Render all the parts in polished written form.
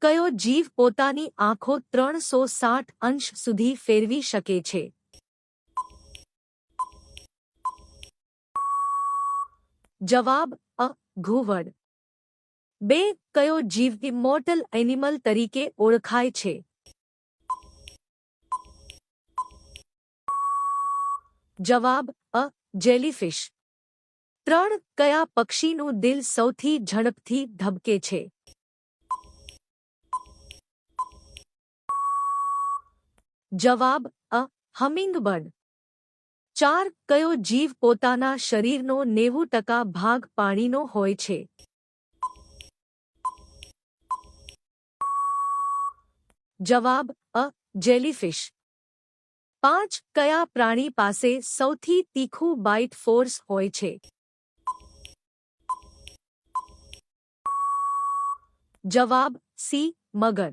કયો જીવ પોતાની આંખો 360 અંશ સુધી ફેરવી શકે છે? જવાબ અ. ઘુવડ. 2. કયો જીવ ઇમોર્ટલ એનિમલ તરીકે ઓળખાય છે? જવાબ અ. જેલીફિશ. 3. કયા પક્ષીનું દિલ સૌથી ઝડપથી ધબકે છે? જવાબ અ. હમિંગબર્ડ. 4. કયો જીવ પોતાના શરીરનો 90% ભાગ પાણીનો હોય છે? જવાબ અ. જેલીફિશ. 5. કયા પ્રાણી પાસે સૌથી તીખું બાઇટ ફોર્સ હોય છે? જવાબ સી. મગર.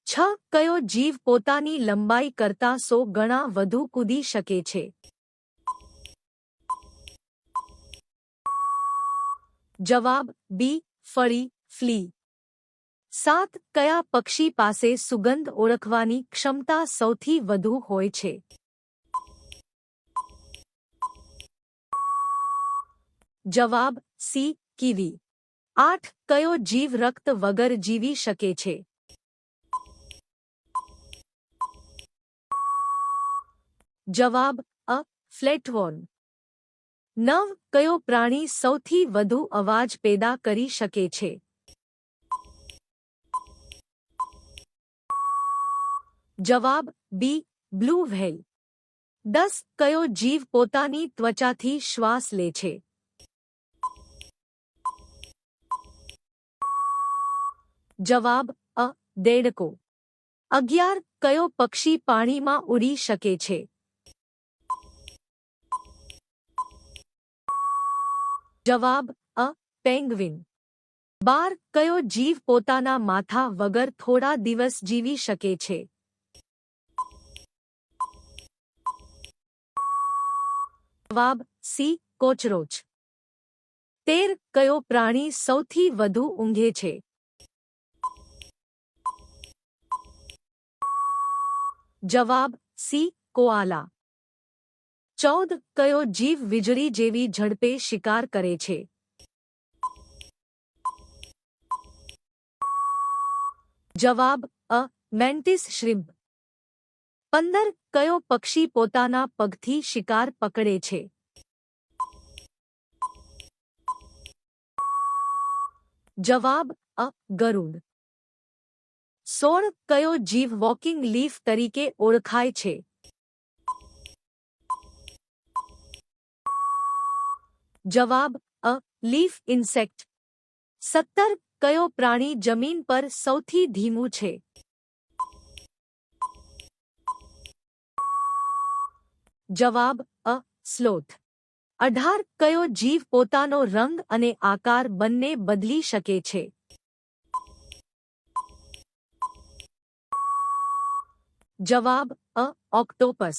6. કયો જીવ પોતાની લંબાઈ કરતાં 100 ગણા વધુ કૂદી શકે છે? જવાબ બી. ફળી, ફ્લી. 7. કયા પક્ષી પાસે સુગંધ ઓળખવાની ક્ષમતા સૌથી વધુ હોય છે? જવાબ સી. કીવી. 8. કયો જીવ રક્ત વગર જીવી શકે છે? જવાબ અ. ફ્લેટવોર્મ. 9. કયો પ્રાણી સૌથી વધુ અવાજ પેદા કરી શકે છે? જવાબ બી. Blue whale. 10. કયો જીવ પોતાની ત્વચાથી શ્વાસ લે છે? જવાબ અ. દેડકો. 11. કયો પક્ષી પાણીમાં ઉડી શકે છે? જવાબ અ. પેંગ્વિન. 12. કયો જીવ પોતાના માથા વગર થોડા દિવસ જીવી શકે છે? જવાબ સી. કોચરોચ. 13. કયો પ્રાણી સૌથી વધુ ઊંઘે છે? જવાબ સી. કોઆલા. 14. કયો જીવ વીજળી જેવી ઝડપે શિકાર કરે છે? જવાબ અ. મેન્ટિસ શ્રિમ્પ. 15. કયો પક્ષી પોતાના પગથી શિકાર પકડે છે? જવાબ અ. ગરુડ. 16. કયો જીવ વોકિંગ લીફ તરીકે ઓળખાય છે? જવાબ અ. Leaf insect. 17. કયો પ્રાણી જમીન પર સૌથી ધીમું છે? જવાબ અ. સ્લોથ. 18. કયો જીવ પોતાનો રંગ અને આકાર બંને બદલી શકે છે? જવાબ અ. ઓક્ટોપસ.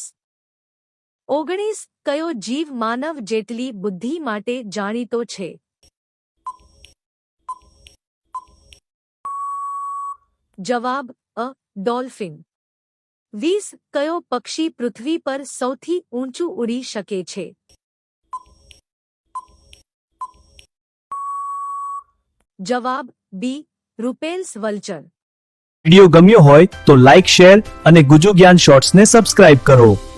19. કયો જીવ માનવ જેટલી બુદ્ધિ માટે જાણીતો છે? જવાબ અ. ડોલ્ફિન. 20. કયો પક્ષી પૃથ્વી પર સૌથી ઊંચું ઉડી શકે છે? જવાબ બી. રૂપેલ્સ વલ્ચર. વિડિયો ગમ્યો હોય તો લાઇક, શેર અને ગુજુ જ્ઞાન શોર્ટ્સને સબસ્ક્રાઇબ કરો.